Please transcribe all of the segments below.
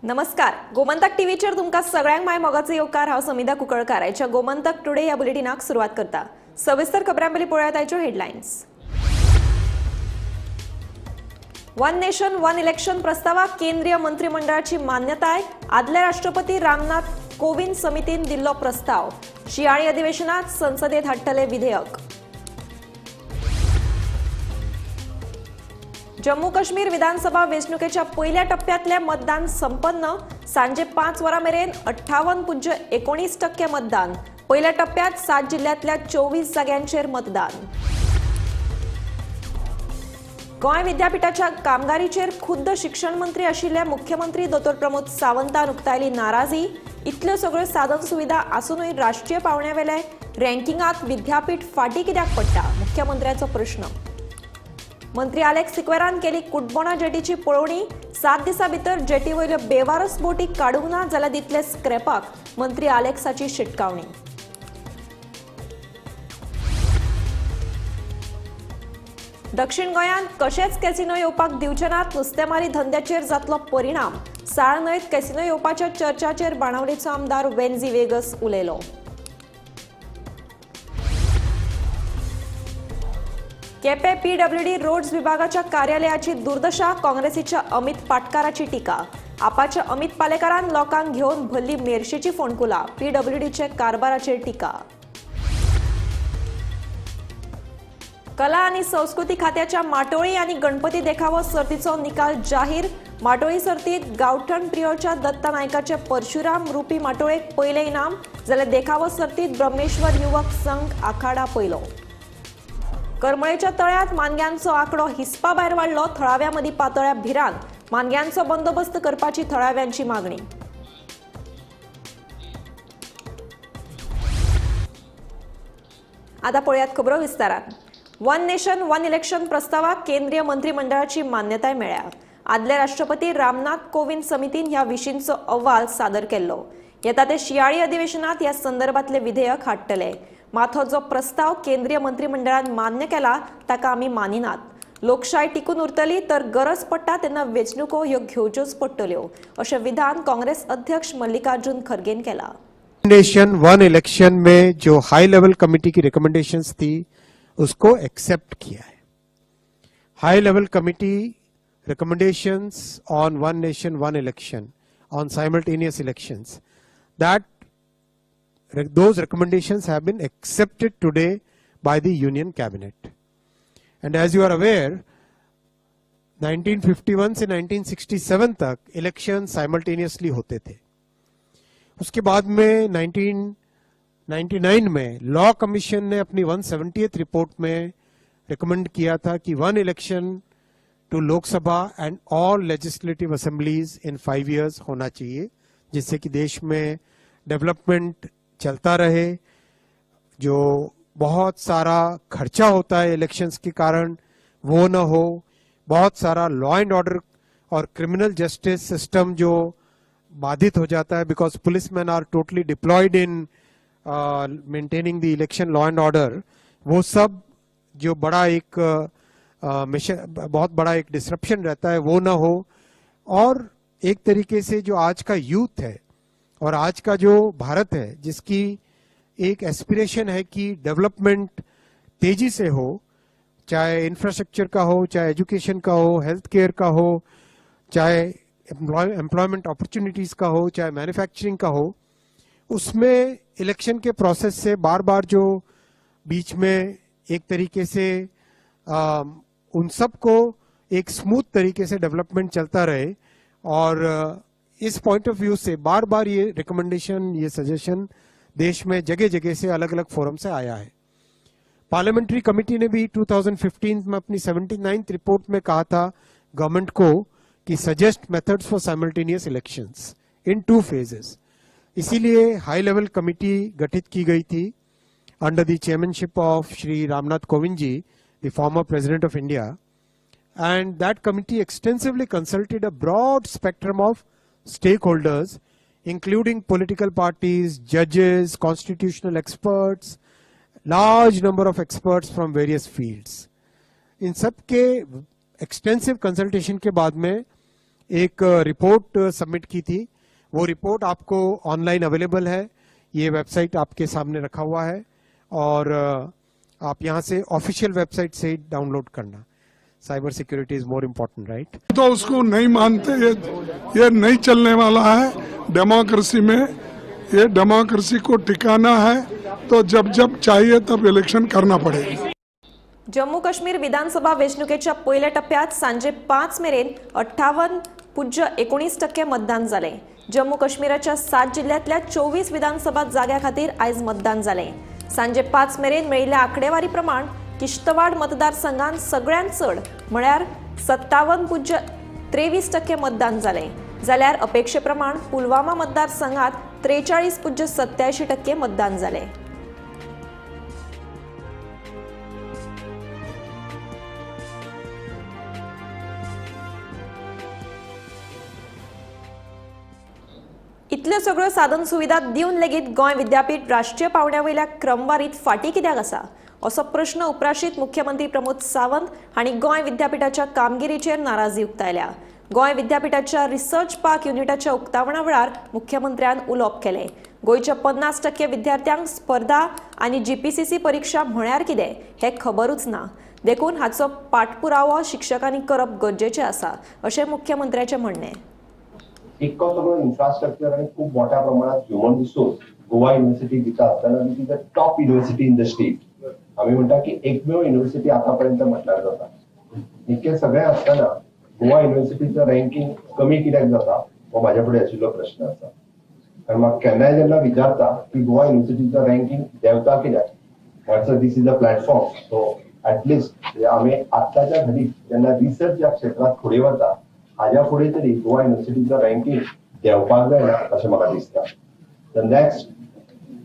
नमस्कार. गोमंतक टीव्हीचेर तुमकां सगळ्यांक माय मोगाचो येवकार. हांव समिधा कुंकळकार. आयच्या गोमंतक टुडे ह्या बुलेटिनाक सुरवात करता. सविस्तर खबरां पयलीं पळयात आयच्यो headlines. One nation one election प्रस्तावाक केंद्रीय मंत्रिमंडळाची मान्यताय. आदले राष्ट्रपती रामनाथ कोविंद समितीन दिल्लो प्रस्ताव. शियाळी अधिवेशनात संसदेत हाडटले विधेयक. जम्मू काश्मीर विधानसभा वेंचणुकेच्या पहिल्या टप्प्यातले मतदान संपन्न. सांजे 5 वरां मेरेन 58.19% मतदान. पहिल्या टप्प्यात 7 जिल्ह्यातल्या 24 जाग्यांचेर मतदान. गोंय विद्यापीठाच्या कामगारीचेर खुद्द शिक्षण मंत्री आशिल्ले मुख्यमंत्री दोतोर प्रमोद सावंतान उक्तायली नाराजी. इतल्यो सगळ्यो साधन सुविधा आसूनय राष्ट्रीय पावंड्यावेले रँकिंगात विद्यापीठ फाटीं कित्याक पडटा? मुख्यमंत्र्याचो प्रश्न. मंत्री आलेक्स सिक्वेरान केली कुडबोणा जेटीची पळोवणी. 7 दिसां भितर जेटी वयल्यो बेवारस बोटी काडूंक ना जाल्यार दितले स्क्रॅपाक. मंत्री आलेक्साची शिटकावणी. दक्षिण गोंयांत कशेच कॅसिनो येवपाक दिवचे नात. नुस्तेमारी धंद्याचेर जातलो परिणाम. साळ न्हंयत कॅसिनो येवपाच्या चर्चाचेर बाणावलेचो आमदार वेन्झी वेगस उलयलो. केपें पीडब्ल्यूडी रोड्स विभागाच्या कार्यालयाची दुर्दशा. काँग्रेसीच्या अमित पाटकाराची टिका. आपाच्या अमित पालेकरान लोकांक घेवन भल्ली मेर्शेची फोंडकुलां. पीडब्ल्यूडीचे कारभाराचेर टिका. कला आनी संस्कृती खात्याच्या माटोळी आनी गणपती देखावो सर्तीचो निकाल जाहीर. माटोळी सर्तीत गांवठण प्रियोच्या दत्ता नायकाचे परशुराम रुपी माटोळेक पयले इनाम. जाल्यार देखावो सर्तीत ब्रह्मेश्वर युवक संघ आखाडा पयलो. करमळेच्या तळ्यात मानग्यांचो आंकडो हिस्पा भायर वाडलो. थळाव्या मदीं पातळ्या भिरांत. मानग्यांचो बंदोबस्त करपाची थळाव्यांची मागणी. आता पळयात खबरो विस्तारान. वन नेशन वन इलेक्शन प्रस्तावाक केंद्रीय मंत्रिमंडळाची मान्यताय मेळ्ळ्या. आदले राष्ट्रपती रामनाथ कोविंद समितीन ह्या विशींचो अहवाल सादर केल्लो. येता ते शियाळी अधिवेशनात ह्या संदर्भातले विधेयक हाडटले. मात हो जो प्रस्ताव केंद्रीय मंत्रिमंडळान मान्य केला ताका आमी मानिनात. लोकशाय टिकून उरतली तर गरज पडटा तेन्ना वेंचणुको ह्यो घेवच्योच पडटल्यो अशें विधान काँग्रेस अध्यक्ष मल्लिकार्जुन खरगेन केला. नेशन वन इलेक्शन में जो हाई लेवल कमेटी की रिकमेंडेशंस थी उसको एक्सेप्ट किया है. High level committee recommendations on one nation one election on simultaneous elections, that those recommendations have been accepted today by the Union Cabinet. And as you are aware, 1951 से 1967 तक election simultaneously होते थे. उसके बाद में 1999 में law commission ने अपनी 170th report में रिकमेंड किया था कि one election to Lok Sabha and all legislative assemblies in 5 years होना चाहिए, जिससे कि देश में डेवलपमेंट चलता रहे. जो बहुत सारा खर्चा होता है इलेक्शंस के कारण वो न हो. बहुत सारा लॉ एंड ऑर्डर और क्रिमिनल जस्टिस सिस्टम जो बाधित हो जाता है, because policemen are totally deployed in maintaining the election law and order. वो सब जो बड़ा एक मिशन, बहुत बड़ा एक डिसरप्शन रहता है, वो ना हो. और एक तरीके से जो आज का यूथ है और आज का जो भारत है, जिसकी एक एस्पिरेशन है कि डेवलपमेंट तेजी से हो, चाहे इंफ्रास्ट्रक्चर का हो, चाहे एजुकेशन का हो, हेल्थ केयर का हो, चाहे एम्प्लॉयमेंट अपॉर्चुनिटीज का हो, चाहे मैन्युफैक्चरिंग का हो, उसमें इलेक्शन के प्रोसेस से बार बार जो बीच में एक तरीके से उन सब को एक स्मूथ तरीके से डेवलपमेंट चलता रहे. और इस पॉइंट ऑफ व्यू से बार बार ये रिकमेंडेशन, ये सजेशन देश में जगह जगह से अलग अलग फोरम से आया है. पार्लियामेंट्री कमेटी ने भी 2015 में अपनी 79th रिपोर्ट में कहा था गवर्नमेंट को कि suggest methods for simultaneous elections in 2 phases. इसीलिए हाई लेवल कमेटी गठित की गई थी under the chairmanship of Shri Ramnath Kovind ji, the former president of India. And that committee extensively consulted a broad spectrum of stakeholders, including political parties, judges, constitutional experts, large number of experts from various fields. In sub K extensive consultation के बाद में एक report submit की थी। वो report आपको online available है, ये website आपके सामने रखा हुआ है और आप यहाँ से ऑफिशियल वेबसाइट से डाउनलोड करना। Cyber security is more important, right? तो उसको नहीं मानते, ये नहीं चलने वाला है डेमोक्रेसी में। ये डेमोक्रेसी को टिकाना है तो जब जब चाहिए तब इलेक्शन करना पड़ेगा। जम्मू काश्मीर विधानसभा वेंचणुकेच्या पहिल्या टप्प्यात सांजे 5 मेरेन 58.19% मतदान झाले। जम्मू काश्मीराच्या 7 जिल्ह्यातल्या 24 विधानसभा जाग्या खातीर आयज मतदान झाले। सांजे 5 मेरेन मेळिल्ल्या आकडेवारी प्रमाण किश्तवाड मतदारसंघात सगळ्यांत चड म्हळ्यार 57.23% मतदान झाले, जाल्यार अपेक्षे प्रमाण पुलवामा मतदारसंघात 43.87% मतदान झाले। इतल्यो सगळ्यो साधन सुविधा दिवन लेगीत गोंय विद्यापीठ राष्ट्रीय पावंड्यावयल्या क्रमवारीत फाटीं कित्याक आसा असो प्रश्न उपराशीत मुख्यमंत्री प्रमोद सावंत हांणी गोंय विद्यापीठाच्या कामगिरीचेर नाराजी उक्तायल्या। गोंय विद्यापीठाच्या रिसर्च पार्क युनिटाच्या उक्तावणा वेळार मुख्यमंत्र्यान उलोवप केलें। गोंयच्या 50% विद्यार्थ्यांक स्पर्धा आनी जीपीसीसी परीक्षा म्हळ्यार कितें हें खबरूच ना, देखून हाचो पाठपुरावो शिक्षकांनी करप गरजेचें आसा अशें मुख्यमंत्र्याचें म्हणणें। इतको सगळो इन्फ्रास्ट्रक्चर आणि खूप मोठ्या प्रमाणात ह्युमन रिसोर्स गोवा युनिव्हर्सिटी दिता आसतना it is a top university in the state. आम्ही म्हणटा की एकमेव युनिव्हर्सिटी आतापर्यंत म्हटल्यार जाता। इतके सगळे असताना गोवा युनिव्हर्सिटीचं रँकिंग कमी कित्याक जाता हो माझ्या फुडें आशिल्लो प्रश्न आसा। कारण म्हाका केन्नाय जेन्ना विचारता की गोवा युनिव्हर्सिटीचं रँकिंग देंवता कित्याक, this is a platform, so at least आम्ही आत्ताच्या घडीक जेन्ना रिसर्च या क्षेत्रात फुडें वता हाज्या फुडें तरी गोवा युनिव्हर्सिटीचं रँकिंग देंवपाक जायना अशें म्हाका दिसता। द नेक्स्ट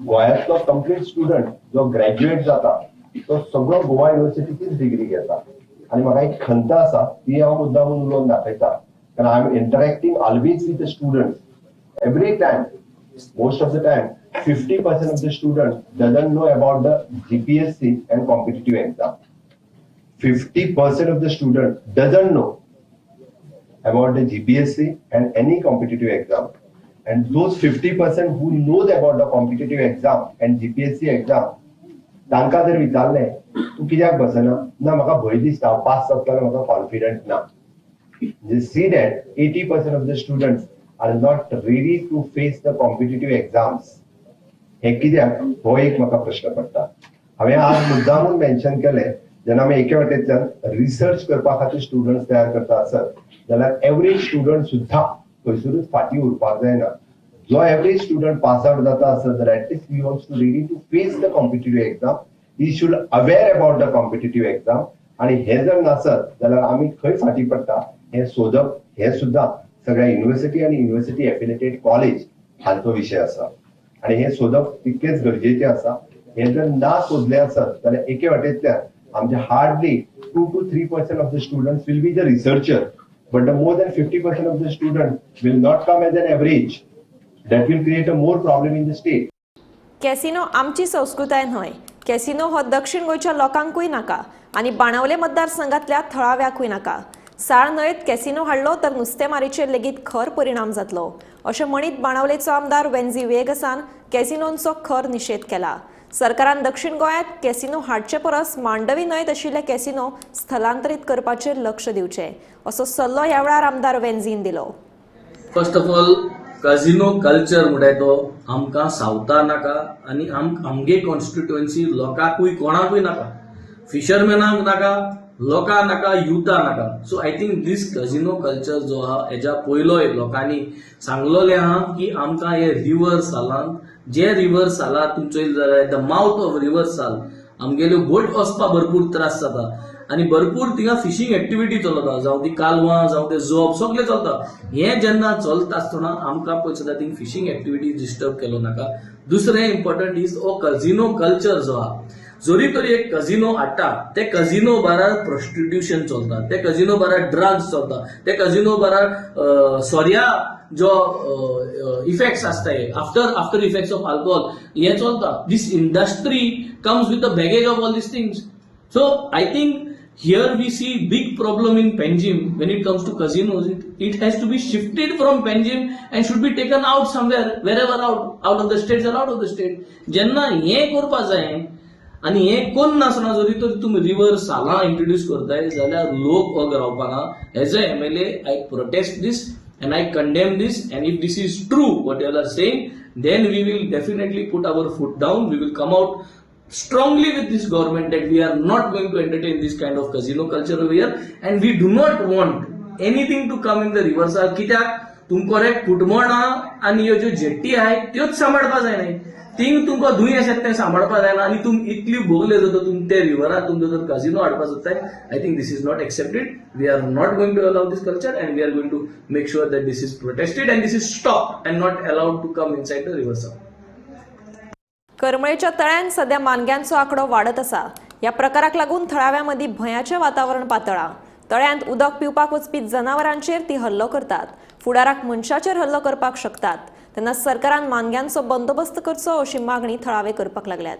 गोंयांतलो कंप्लीट स्टुडंट जो ग्रॅज्युएट जाता तो सगळो गोवा युनिव्हर्सिटीचीच डिग्री घेता आनी म्हाका एक खंत आसा ती हांव मुद्दामून उलोवन दाखयता, कारण I am interacting always with the students every time. Most of the time 50% of the student doesn't know about the GPSC and competitive exam. 50% of the student doesn't know about the GPSC and any competitive exam, and those 50% who knows about the competitive exam and GPSC exam तांकां जर विचारलें तूं कित्याक बसना, ना म्हाका भंय दिसता pass जातलो म्हाका कॉन्फिडंट ना। You see that 80% of the students are not ready to face the competitive exams. हे कित्याक हो एक म्हाका प्रश्न पडटा। हांवें आज मुद्दामून मेन्शन केलें जेन्ना आमी एके वटेच्यान रिसर्च करपा खातीर स्टुडंट्स तयार करता आसत जाल्यार एवरेज स्टुडंट सुद्धा खंयसरूच फाटीं उरपाक जायना। जो एवरेज स्टुडंट पास आउट जाता आसत जाल्यार at least he wants to ready to face the competitive exam, he should aware about the competitive exam. आणि हे जर नासत जाल्यार आमी खंय फाटीं पडटा हें सोदप हे सुद्धा सगळ्या युनिव्हर्सिटी आणि युनिव्हर्सिटी एफिलिएटेड कॉलेज हांचो विशय आसा आणि हे सोदप तितकेच गरजेचें आसा। हे जर ना सोदलें आसत जाल्यार एके वटेंतल्यान आमचे hardly 2 to 3% of the students will be the researcher, but the more than 50% of the students will not come as an average. That will create a more problem in the state. Casino आमची संस्कृताय न्हय। Casino हो दक्षिण गोंयच्या लोकांकूय नाका आनी बाणावले मतदारसंघातल्या थळाव्याकूय नाका। साळ न्हंयेत कॅसिनो हाडलो तर नुस्तेमारीचेर लेगीत खर परिणाम जातलो अशें म्हणीत बाणावलेचो आमदार वेन्झी वेगसान कॅसिनोंचो खर निशेध केला। सरकारान दक्षिण गोंयांत कॅसिनो हाडचे परस मांडवी न्हंयत आशिल्ले कॅसिनो स्थलांतरीत करपाचेर लक्ष दिवचें असो सल्लो ह्या वेळार आमदार वेन्झीन दिलो। First of all casino culture म्हणटाय तो आमकां सावता नाका आनी आमगे कॉन्स्टिट्युएन्सी लोकांकूय कोणाकूय नाका, फिशरमॅनांक नाका, लोकांक नाका, युथा नाका। So I think these casino culture जो आहा हेच्या पयलोय लोकांनी सांगलोलें आहा की आमकां हे रिव्हर सालांत जे रिव्हर सालार तुमचो जाल्यार द माउथ ऑफ रिव्हर साल आमगेल्यो बोट वचपाक भरपूर त्रास जाता आनी भरपूर थिंगा फिशींग एक्टिविटी चलता, जावं ती कालवां जावं ते जोब सगळें चलता। हें जेन्ना चलता आसतना आमकां पळय सदां थिंग फिशींग एक्टिविटी डिस्टर्ब केलो नाका। दुसरें इम्पॉर्टंट इज हो कॅसिनो कल्चर जो आहा, जरी तरी एक कॅसिनो हाडटा ते कॅसिनो बारार प्रोस्टिट्यूशन चलता, ते कॅसिनो बारार ड्रग्स चलता, ते कॅसिनो बारार सोर्या जो इफेक्ट्स आसताय आफ्टर इफेक्ट्स ऑफ अल्कोहोल हे चलता। This industry comes with the baggage of all these things. So I think Here we see big problem in Panjim when it comes to casinos. It has to be shifted from Panjim and should be taken out somewhere, wherever out of the states or out of the state. जेन्ना हे करपा जाय आनी हे कोण नासना जरी तर तुम्ही रिव्हर साला इंट्रोड्यूस करताय जाल्यार लोक हो रावपाना. As a MLA I protest this and I condemn this, and if this is true what you are saying, then we will definitely put our foot down. We will come out strongly with this government that we are not going to entertain this kind of casino culture over here, and we do not want anything to come in the reverse. कित्याक तुमको रे कुटमोणा आनी ह्यो ज्यो jetty आहाय त्योच सांबाळपा जायना. Thing तुमको धुंय आसात तें सांबाळपा जायना आनी तुम इतली भोगले जाता तुम ते रिव्हरात तुमचो जर काजिनो हाडपा सोदताय. I think this is not accepted. We are not going to allow this culture, and we are going to make sure that this is protested and this is stopped and not allowed to come inside the river. करमळेच्या तळ्यात सध्या मानग्यांचो आकडो वाढत असा. या प्रकाराक लागून थळाव्यामध्ये भयाचे वातावरण पातळा. तळ्यांत उदक पिवपाक वचपी जनावरांचेर ती हल्लो करतात. फुडाराक मनशाचेर हल्लो करपाक शकतात. तेन्ना सरकारान मानग्यांचो बंदोबस्त करचो अशी मागणी थळावे करपाक लागल्यात.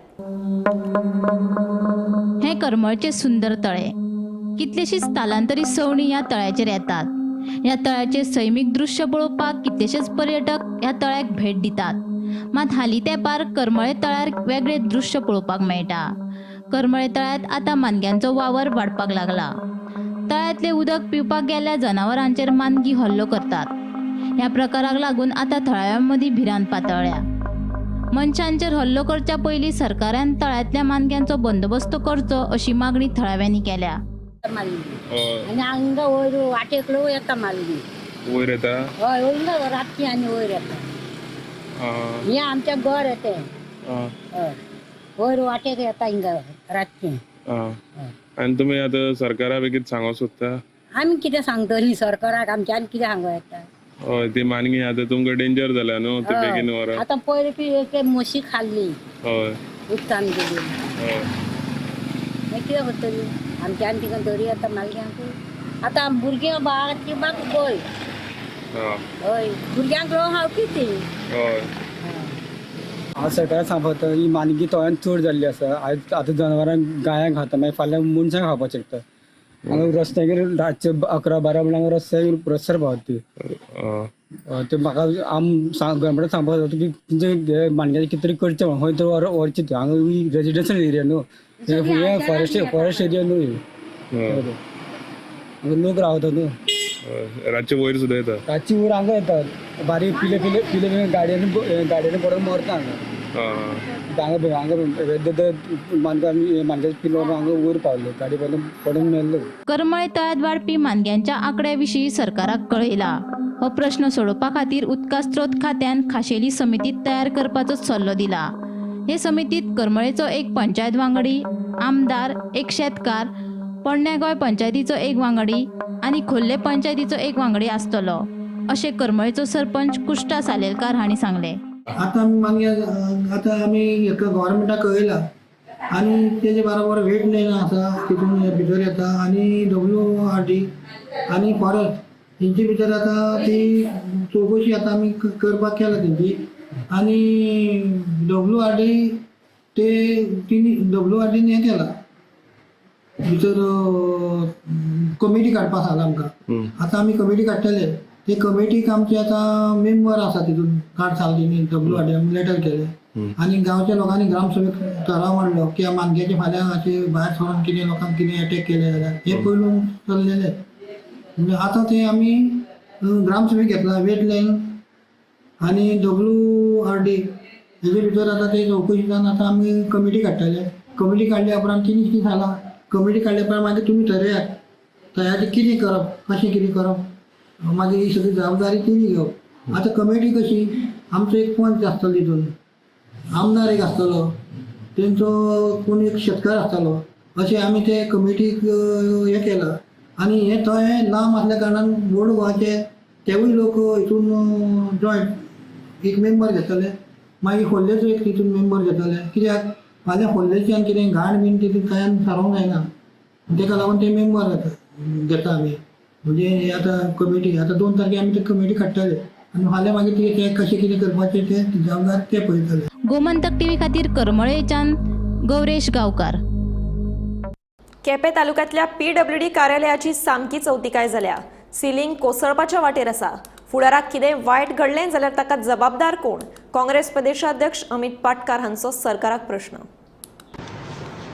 हे करमळचे सुंदर तळे. कितलेशीच स्थलांतरीत सवणी या तळ्याचेर येतात. या तळ्याचे सैमीक दृश्य पळोवपाक कितलेशेच पर्यटक ह्या तळ्याक भेट दितात. मात हालीं तेंपार करमळे तळ्यार वेगळे दृश्य पळोवपाक मेळटा. करमळे तळ्यात आतां मानग्यांचो वावर वाडपाक लागला. तळ्यातले उदक पिवपाक गेल्ल्या जनावरांचेर मानगी हल्लो करतात. ह्या प्रकाराक लागून आतां थळाव्यांमदीं भिरांत पातळ्ळ्या. मनशांचेर हल्लो करच्या पयलीं सरकारान तळ्यातल्या मानग्यांचो बंदोबस्त करचो अशी मागणी थळाव्यांनी केल्या. आणि हांगा वयर वाटेकलो येता मालगी वयर येता. हय वयर रातची आनी वयर येता. हे आमच्या घर येते वयर वाटेक येता हिंगा रातची. आनी तुमी आतां सरकारा बेगीन सांगो सोदता. आमी कितें सांगतली सरकाराक आमच्या आनी कितें सांगो येता. हय ती मानगी आतां तुमकां डेंजर जाल्या न्हू ती बेगीन व्हरा. आतां पयलीं ती एक म्हशी खाल्ली हय उदकान गेली. हय मागीर कितें करतली आमच्या आनी तिका धरी येता मालग्यांक. आतां भुरगीं बाळाची बाग पळय. हय भुरग्यांक हांव कितें. हय हांव सरकाराक सांगता ही मानगी तळ्यान चड जाल्ली आसा. आयज आतां जनावरांक गायांक खाता मागीर फाल्यां मनशांक खावपाक शकता. हांगा रस्त्याचेर रातचे 11-12 म्हणल्यार रस्त्यार पावता ती. ते म्हाका गव्हर्मेंटाक सांगपाक जाता की तुमचे मानग्याचें कितें तरी करचें म्हणून खंय तर व्हरचें तें. हांगा रेजिडेन्शियल एरिया न्हू हे फॉरेस्ट एरिया न्हू हांगा लोक रावता न्हू. रातचे वयर सुद्दां येता. रातची वयर हांगा येतात बारीक पिले गाडयेन पडून मरता हांगा. मानग्याचे पिलो हांगा वयर पावले गाडी पडून मेल्लो. करमळे तळ्यात वाडपी मानग्यांच्या आंकड्याविशीं सरकाराक कळयला. हो प्रश्न सोडोवपा खातीर उदका स्त्रोत खात्यान खाशेली समिती तयार करपाचो सल्लो दिला. हे समितीत करमळेचो एक पंचायत वांगडी, आमदार, एक शेतकार, पोरण्या गोंय पंचायतीचो एक वांगडी आनी खोर्ले पंचायतीचो एक वांगडी आसतलो अशें करमळेचो सरपंच कुष्टा सालेलकार हांणी सांगलें. आता आम्ही एका गव्हर्मेंटाक कळयला आणि तेजे बरोबर वेट लायन आसा तितून भितर येता आणि WRD आणि फॉरेस्ट हेंचे भितर आता ती चौकशी आता आमी करपाक केला तेंची. आणि WRD WRDन हें केला भितर कमिटी काडपाक सांगला आमकां. आतां आमी कमिटी काडटले. ते कमिटीक आमचे आता मेंबर आसा तितून कार्ड सालगिनी WRD लेटर केले आणि गांवच्या लोकांनी ग्रामसभेक ठराव मांडलो की मानग्याचे फाल्यां अशें भायर सरून कितें लोकांक कितें अटॅक केले जाल्यार हे पयलून चल्लेले. म्हणजे आतां ते आमी ग्रामसभेक घेतला वेट लायन आणि WRD हेजे भितर आतां ते चौकशींतल्यान आतां आमी कमिटी काडटले. कमिटी काडल्या उपरांत कितें कितें जालां कमिटी काडल्या उपरांत मागीर तुमी ठरयात तयारी कितें करप कशें कितें करप मागीर ही सगळी जबाबदारी तेणी घेवप. आतां कमिटी कशी आमचो एक पंच आसतलो तितून, आमदार एक आसतलो, तेंचो कोण एक शेतकार आसतलो. अशें आमी ते कमिटीक हें केलां. आनी हें थंय लांब आसल्या कारणान बोर्ड गोवाचे तेवूय लोक हितून जॉयंट एक मेंबर घेतले. मागीर खोर्लेचो एक तितून मेंबर घेतले. कित्याक फाल्यां खोर्लेच्यान कितें घाण बीन तितून तयार सारूंक जायना. ताका लागून ते मेंबर घेता आमी. म्हणजे आतां कमिटी आतां 2 तारखेक आमी ती कमिटी काडटले आनी फाल्यां मागीर ते कशें कितें करपाचें ते जबाबदार ते पळयतले. गोमंतक TV खातीर करमळेच्यान गौरेश गांवकार. केपें तालुक्यांतल्या PWD कार्यालयाची सामकी चवथिकाय जाल्या. सिलींग कोसळपाच्या वाटेर आसा. फुडाराक कितें वायट घडलें जाल्यार ताका जबाबदार कोण? काँग्रेस प्रदेशाध्यक्ष अमित पाटकार हांचो सरकाराक प्रश्न.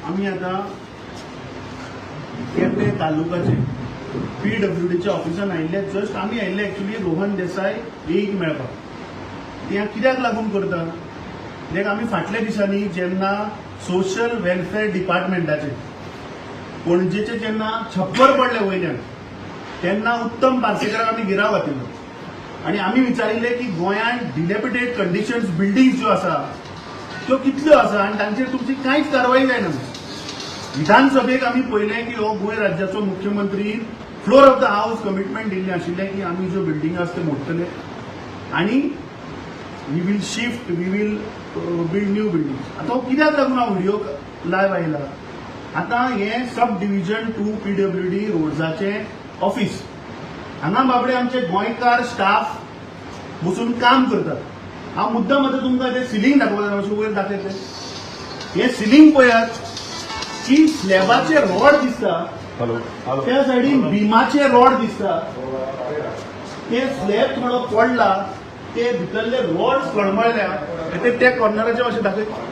आम्ही आता केपें तालुकाचे PWDच्या ऑफिसान आयिल्ले. जस्ट आमी आयिल्ले एक्चुअली रोहन देसाय एक मेळपाक. ते कित्याक लागून करता? देख आमी फाटल्या दिसांनी जेन्ना सोशल वेलफेअर डिपार्टमेंटाचे पणजेचे जेन्ना छप्पर पडले वयल्यान तेन्ना उत्तम पार्सेकाराक आमी गिराव घातिल्लो आनी आमी विचारिल्ले की गोंयांत डिलेपिटेड कंडिशन्स बिल्डिंग्स ज्यो आसा त्यो कितल्यो आसा आनी तांचेर तुमची कांयच कारवाई जायना. विधानसभेक आमी पळयलें की हो गोंय राज्याचो मुख्यमंत्री floor of the house commitment दिल्लें आशिल्लें की आमी ज्यो बिल्डिंग आसा त्यो मोडटले आनी we will shift, we will build new buildings. आतां हो कित्याक लागून हा व्हिडिओ लायव्ह आयला? आतां हें सब डिव्हिजन 2 PWD रोड्साचें ऑफिस. हांगा बाबडे आमचे गोंयकार स्टाफ बसून काम करतात. हांव मुद्दम आतां तुमकां तें सिलींग दाखयता. अशें वयर दाखयतलें. हें सिलींग पळयात की स्लॅबाचे रॉड दिसता, त्या सायडीन बिमाचे रॉड दिसता. ते स्लॅब थोडो पडला, ते भितरले रॉड कळमळल्या. ते त्या कॉर्नराचे अशें दाखयता.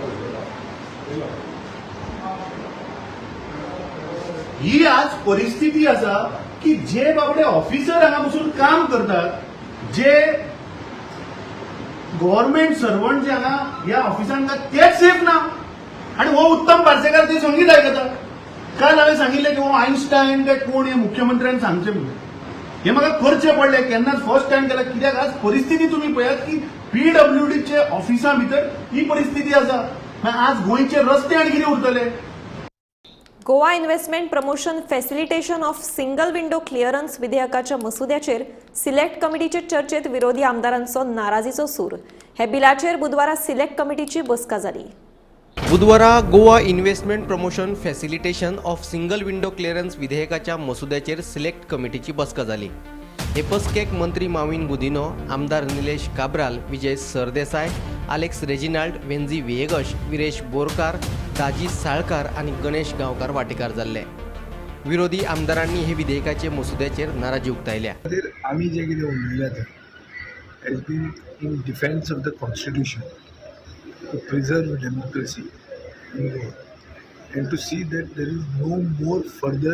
ही आज परिस्थिती आसा की जे बाबडे ऑफिसर हांगा बसून काम करतात, जे गव्हर्नमेंट सर्वंट जे हांगा ह्या ऑफिसान तेच सेफ ना. आणि हो उत्तम पार्सेकार ते संगीत आयकता. काल हांवें सांगिल्लें की हो आयन्स्टायन काय कोण हे मुख्यमंत्र्यान सांगचें म्हणून. हे म्हाका करचें पडलें. केन्नाच फर्स्ट टायम केला. कित्याक आज परिस्थिती तुमी पळयात की PWDचे ऑफिसा भितर ही परिस्थिती आसा. आज गोंयचे रस्ते आनी कितें उरतले? Goa investment promotion facilitation of single window clearance विधेयकाच्या मसुद्याचेर सिलेक्ट कमिटीचे चर्चेत विरोधी आमदारांचो नाराजीचो सूर. हे बिलाचेर बुधवारा सिलेक्ट कमिटीची बसका जाली. बुधवारा Goa investment promotion facilitation of single window clearance विधेयकाच्या मसुद्याचेर सिलेक्ट कमिटीची बसका जाली. हे बसकेक मंत्री माविन गुदिनो, आमदार निलेश काब्राल, विजय सरदेसाय, आलेक्स रेजिनाल्ड, वेंझी विएगश, विरेश बोरकार, दाजी साळकार आणि गणेश गांवकार वांटेकार जाल्ले. विरोधी आमदारांनी हे विधेयकाचे मसुद्याचेर नाराजी उक्तायल्या. आमी जे कितें उलयल्या तें has been in defence of the constitution to preserve democracy in Goa and to see that there is no more further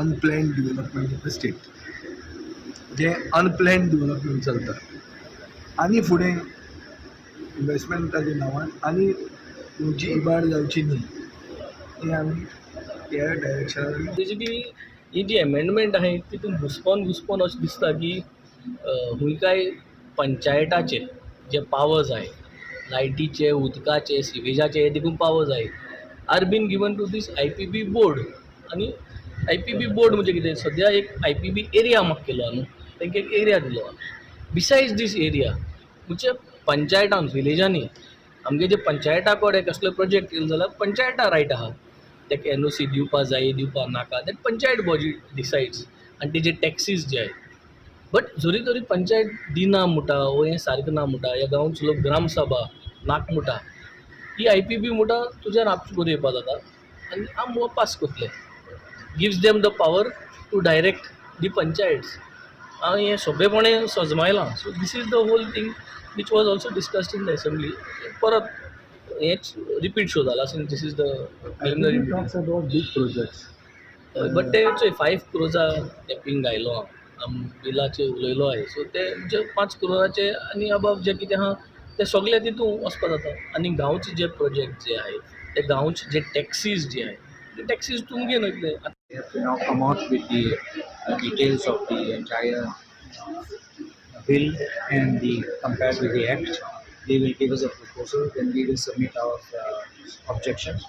unplanned development of the state. जे unplanned development चलता आनी फुडें इन्वेस्टमेंटाच्या नांवान आनी तुमची इबाड जावची न्ही हे आमी ह्या डायरेक्शनान. बेसिकली ही जी अमेंडमेंट आहे तितून घुसपोन अशें दिसता की हुंय काय पंचायताचे जे पावर्स आहे, लायटीचे, उदकाचे, सिवेजाचे, हे देखून पावर्स आहे, are been given to these IPB बोर्ड. आणि IPB बोर्ड म्हणजे कितें? सद्या एक IPB एरिया म्हाका केलो न्हू, तांकां एक एरिया दिलो. बिसायड्स दीस एरिया म्हणजे पंचायतान, विलेजांनी आमगे जे पंचायता कडेन कसलो प्रोजेक्ट केलो जाल्यार पंचायता रायट आहा. ताका NOC दिवपा जाय, दिवपा नाका, ते पंचायत बॉडी डिसायड्स. आनी तेजे टॅक्सीस जे आहेत. बट जरी तरी पंचायत दिना मुटा वो हें सारकें ना मुटा, ह्या गांवचो लोक ग्रामसभा नाक मुटा, ही IPB मुटा तुज्यान आपशी करून येवपा जाता आनी आम हो पास करतले. Gives them the power to direct the panchayats. हांव हें सोंपेपणें सजमायलां. So this is the whole thing which was also discussed in the assembly. परत हेच रिपीट शो जाला. Since this is the big projects but ते 5 crores टॅपिंग आयलो बिलाचे उलयलो आहे. सो ते जे 5 crores आनी अबाव जे कितें आहा ते सगळे तितून वचपा जाता. आनी गांवचे जे प्रोजेक्ट जे आहे ते गांवचे जे टॅक्सीज जे आहे ते taxis तुमगेन वयतले. now come out with the details of the entire bill and the compared with the act. They will give us a proposal, then we will submit our objections,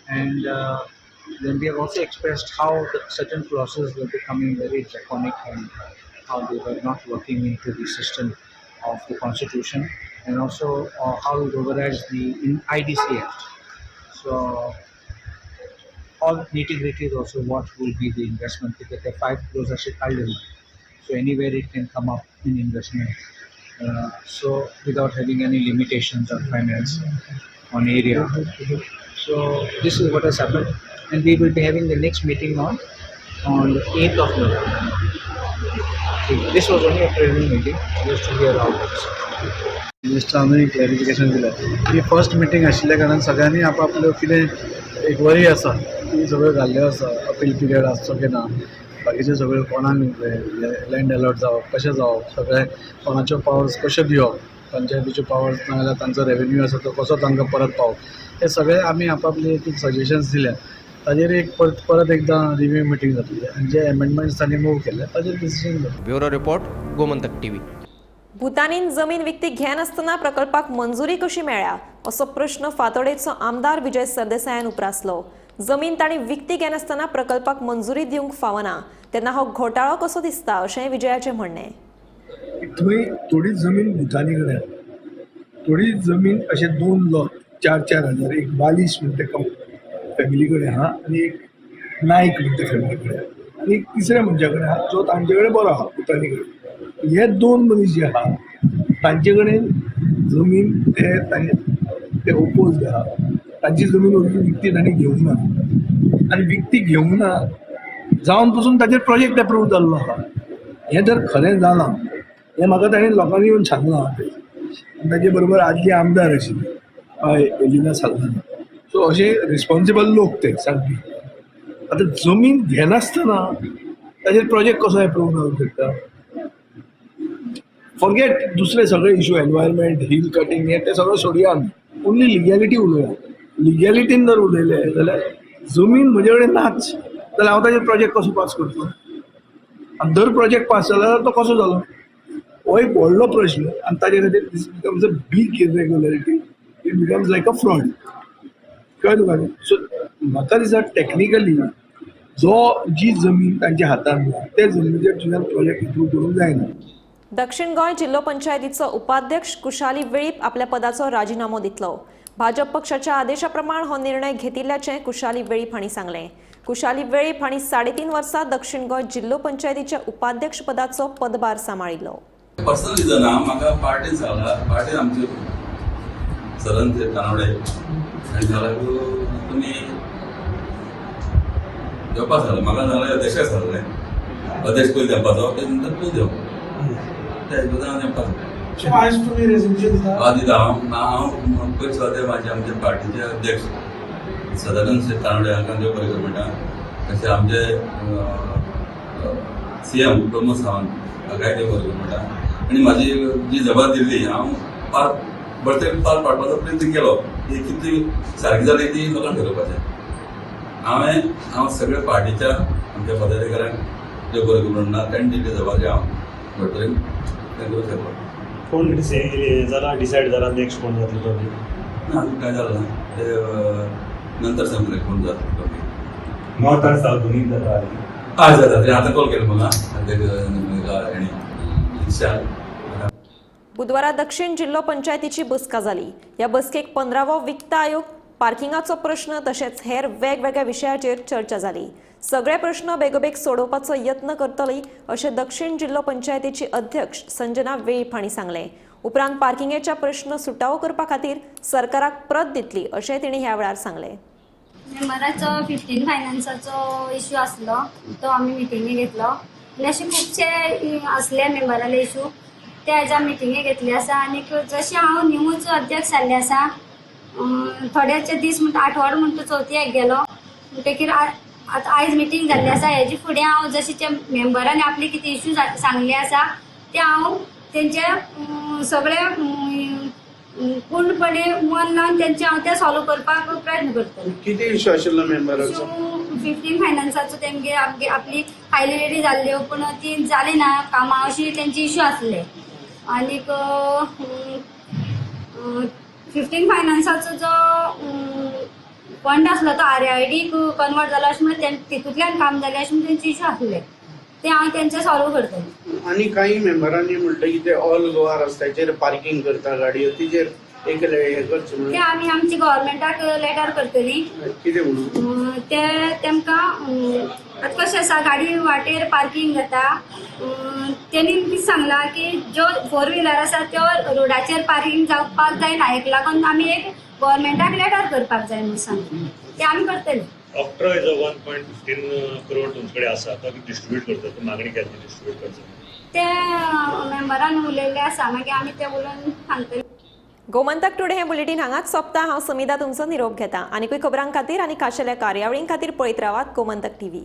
and then we have also expressed how certain clauses were becoming very draconic and how they were not working into the system of the constitution, and also how it overrides the IDC Act. So all nitty-gritty is also what will be the investment, because the 5 crores are called. So anywhere it can come up in investment. So without having any limitations on finance, on area. So this is what has happened, and we will be having the next meeting on the 8th of November. This was only a preliminary meeting just to hear out this. Minister आमी clarification दिलें ही first meeting आशिल्ल्या कारणान सगळ्यांनी आपापल्यो कितें एक वरी आसा ती सगळ्यो घाल्ल्यो आसा अपील पिरियड आसचो की ना बाकीचे सगळे कोणाक लँड अलॉट जावप कशें जावप सगळे कोणाच्यो पावर्स कश्यो दिवप पंचायतीच्यो पावर्स नाजाल्यार तांचो रेवेन्यू आसा तो कसो तांकां परत पावप हे सगळे आमी आपापली एक सजेशन्स दिल्या ताजेर एक परत एकदां रिव्यू मिटींग जातली आनी जे एमेंडमेंट्स तांणी मूव केले ताजेर डिसिजन जातलें. Bureau report Gomantak TV. भुतानीन जमीन विकती घेनासतना प्रकल्पाक मंजुरी कशी मेळ्ळ्या असो प्रश्न फातोडेचो आमदार विजय सरदेसायान उप्रासलो. जमीन ताणी विकती घेनासतना प्रकल्पाक मंजुरी दिवंक फावना तेन्ना हो घोटाळो कसो दिसता अशें विजयाचें म्हणणें. थंय थोडी जमीन भुतानी कडेन थोडी जमीन अशे 2 लॉट 4-4 हजार एक बालिश म्हणटा फॅमिली कडेन आहा आनी एक नायक म्हणटा फॅमिली कडेन आनी एक तिसऱ्या मनशा कडेन आहा जो तांचे कडेन बरो आहा भुतानी कडेन. हे 2 मनीस जे आहा तांचे कडेन जमीन ते ओपोज आहा तांची जमीन विकती तांणी घेवंक ना आनी विकती घेवंक ना जावन पसून ताचेर प्रोजेक्ट एप्रूव जाल्लो आहा. हें जर खरें जालां हें म्हाका ताणें लोकांनी येवन सांगलां आनी ताचे बरोबर आदली आमदार आशिल्ली एलिना साल्वानी. सो अशे रिस्पॉन्सिबल लोक ते सारकी आतां जमीन घेनासतना ताचेर प्रोजेक्ट कसो एप्रूव जावंक शकता. फॉरगेट दुसरे सगळे इशू एनवायरमेंट हिल कटींग हे ते सगळं सोडया आमी ओन्ली लिगॅलिटी उलोवया. लिगॅलिटीन जर उलयले जाल्यार जमीन म्हजे कडेन नाच जाल्यार हांव ताचेर प्रोजेक्ट कसो पास करतलो आनी जर प्रोजेक्ट पास जालो जाल्यार तो कसो जालो हो एक व्हडलो प्रश्न आनी ताजे खातीर this becomes a big irregularity it becomes like a fraud कळ्ळें तुका. सो म्हाका दिसता टॅक्निकली जी जमीन तांच्या हातांत ना ते जमनीचेर तुज्यान प्रोजेक्ट एप्रूव करूंक जायना. दक्षिण गोंय जिल्लो पंचायतीचो उपाध्यक्ष कुशाली वेळीप आपल्या पदाचो राजिनामो दितलो. भाजप पक्षाच्या आदेशाप्रमाण हो निर्णय घेतिल्ल्याचें कुशाली वेळीप हांणी सांगलें. कुशाली वेळीप हांणी 3.5 वर्सां दक्षिण गोंय जिल्लो पंचायतीच्या उपाध्यक्ष पदाचो पदभार सांबाळिल्लो. पर्सनल रिजन म्हाका पार्टीन सांगला पार्टीन आमचे सरन ते कानवडे आनी जाल्यार तुमी घेवपाक सांगलें म्हाका जाल्यार अध्यक्षाक सांगलें अध्यक्ष पयलीं देंवपाचो ते नंतर तूं देंव पयलीं सद्या म्हाजे आमचे पार्टीचे अध्यक्ष सदानंद शेख कानवडे हांकां देव बरें करूं म्हणटा. तशें आमचे CM प्रमोद सावंत हाकाय देव बरें करूं म्हणटा. आनी म्हाजी जी जबाबदारी हांव पार पाडपाचो प्रयत्न केलो ही कितली सारकी जाली ती लोकांक ठरोवपाचें. हांव सगळ्या पार्टीच्या आमच्या पदाधिकाऱ्यांक देव बरें करूं म्हणटा तांणी दिल्ली जबाबदारी हांव घडतरेन कोण जाला डिसायड जाला नेक्स्ट कोण जातलो तो ना अजून काय झालं ना ते नंतर सांगले कोण जातलो तो 9 तारखेला दोन्ही जाता आज जाता आता कॉल केला मला बुधवारा दक्षिण जिल्लो पंचायतीची बसका जाली. ह्या बसकेक 15वो वित्त आयोग पार्किंगाचो प्रश्न तशेंच हेर वेगवेगळ्या विशयाचेर चर्चा जाली. सगळे प्रश्न बेगोबेग सोडोवपाचो यत्न करतली अशें दक्षिण जिल्लो पंचायतीची अध्यक्ष संजना वेळीप हांणी सांगलें. उपरांत पार्किंगेच्या प्रश्न सुटावो करपा खातीर सरकाराक प्रत दितली अशें तिणी ह्या वेळार सांगलें. मेंबराचो 15 फायनान्साचो इश्यू आसलो तो आमी मिटिंगे घेतलो आनी अशे खुबशे असले मेंबराले इश्यू ते हेज्या मिटिंगे घेतले आसा. आनी जशें हांव न्यूज अध्यक्ष जाल्ले आसा थोडेचे दीस म्हणटा आठवडो म्हणटा चवथ्याक गेलो म्हणटकीर आतां आयज मिटींग जाल्ली आसा हेजे फुडें हांव जशें त्या मेंबरांनी आपले कितें इश्यू सांगले आसा ते हांव तेंचे सगळे पूर्णपणे मन लावन तेंचे हांव ते सॉल्व करपाक प्रयत्न करतलें. किती इश्यू आशिल्लो मेंबराचो 15 फायनान्साचो तेमगे आपली फायली रेडी जाल्ल्यो पूण ती जाली ना कामां अशी तेंची इश्यू आसले. आनीक 15 फायनान्साचो जो फंड आसलो तो RID कन्वर्ट जालो अशें म्हणून तितूंतल्यान काम जालें अशें म्हणून तेंचे इश्यू आसले ते हांव तेंचे सॉल्व करतलें. आनी काही मेंबरांनी म्हणलें की ते ऑल गोवा रस्त्याचेर पार्किंग करता गाडयो तिचेर एक हे करचें म्हणून ते आमी आमची गव्हर्मेंटाक लेटर करतली. कितें म्हणून ते तेमकां आतां कशें आसा गाडी वाटेर पार्किंग जाता तेणी कितें सांगलां की ज्यो 4 व्हिलर आसा त्यो रोडाचेर पार्किंग जावपाक जायना. हेका लागून आमी एक गव्हर्मेंटाक लेटर करपाक जाय म्हणून सांगता ते आमी करतले. ऑक्ट्रा इज 1.15 करोड तुमच्याकडे आसा तो डिस्ट्रीब्यूट करता तो मागणी केली डिस्ट्रीब्यूट करता ते मेंबरान उलयल्ले आसा मागीर आमी ते उलोवन सांगतले. गोमंतक टुडे हे बुलेटिन हांगाच सोंपता. हांव समिधा तुमचो निरोप घेता. आनीकूय खबरां खातीर आनी खाशेल्या कार्यावळीं खातीर पळयत रावात गोमंतक टीव्ही.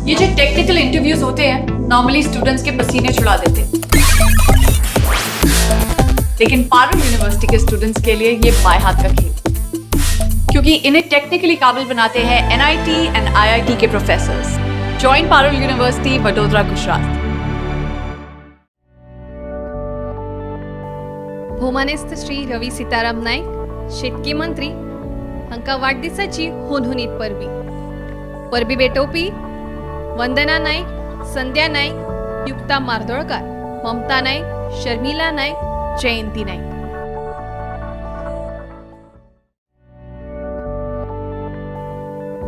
ये जो टेक्निकल इंटरव्यूज होते हैं नॉर्मली स्टूडेंट्स के पसीने छुड़ा देते हैं, लेकिन पारुल यूनिवर्सिटी के स्टूडेंट्स के लिए ये बाएं हाथ का खेल, क्योंकि इन्हें टेक्निकली काबिल बनाते हैं NIT एंड IIT के professors. Join Parul university, Vadodara, Gujarat. भौमानेस्त श्री रवी सीताराम नाईक शेतकी मंत्री हांकां वाडदिसाची हुनहुनीत परबी भेटोवपी वंदना नाईक, संध्या नाईक, युक्ता मार्दोळकार, ममता नाईक, शर्मिला नाईक, जयंती नाईक.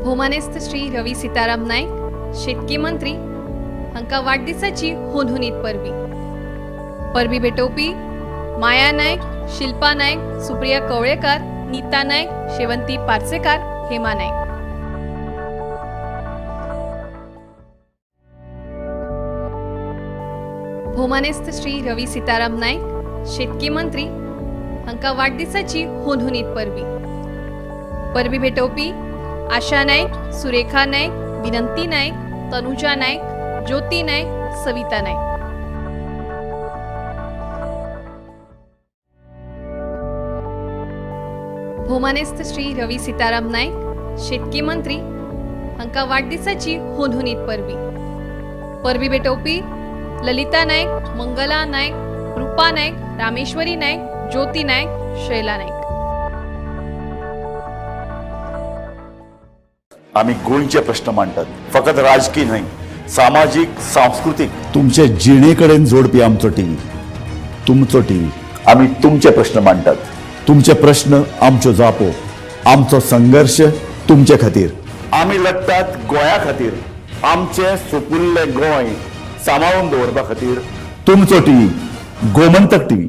भौमानेस्त श्री रवी सीताराम नाईक शेतकी मंत्री हांकां वाडदिसाची हुनहुनीत परबी भेटोवपी माया नाईक, शिल्पा नाईक, सुप्रिया कवळेकार, नीता नाईक, शेवंती पार्सेकार, हेमा नाईक. भौमानेस्त श्री रवी सीताराम नाईक शेतकी मंत्री हांकां वाडदिसाची हुनहुनीत परबी भेटोवपी आशा नाईक, सुरेखा नाईक, विनंती नाईक, तनुजा नाईक, ज्योती नाईक, सविता नाईक. भौमानेस्त श्री रवी सीताराम नाईक शेतकी मंत्री हांकां वाडदिसाची हुनहुनीत परबी भेटोवपी ललिता नाईक, मंगला नाईक, रूपा नाईक, रामेश्वरी नाईक, ज्योती नाईक, शैला नाईक. आम्ही गोंयचे प्रश्न मांडटात, फकत राजकीय न्हय, सामाजिक, सांस्कृतिक. तुमचे जिणेकडेन जोडपी आमचो टीव्ही, तुमचो टीव्ही. आम्ही तुमचे प्रश्न मांडटात, तुमचे प्रश्न आमच्यो जापो, आमचो संघर्ष तुमचे खातीर. आम्ही लढटात गोंया खातीर, आमचे सोपुल्ले गोंय सांबाळून दवरपा खातीर. तुमचो टीव्ही, गोमंतक टीव्ही.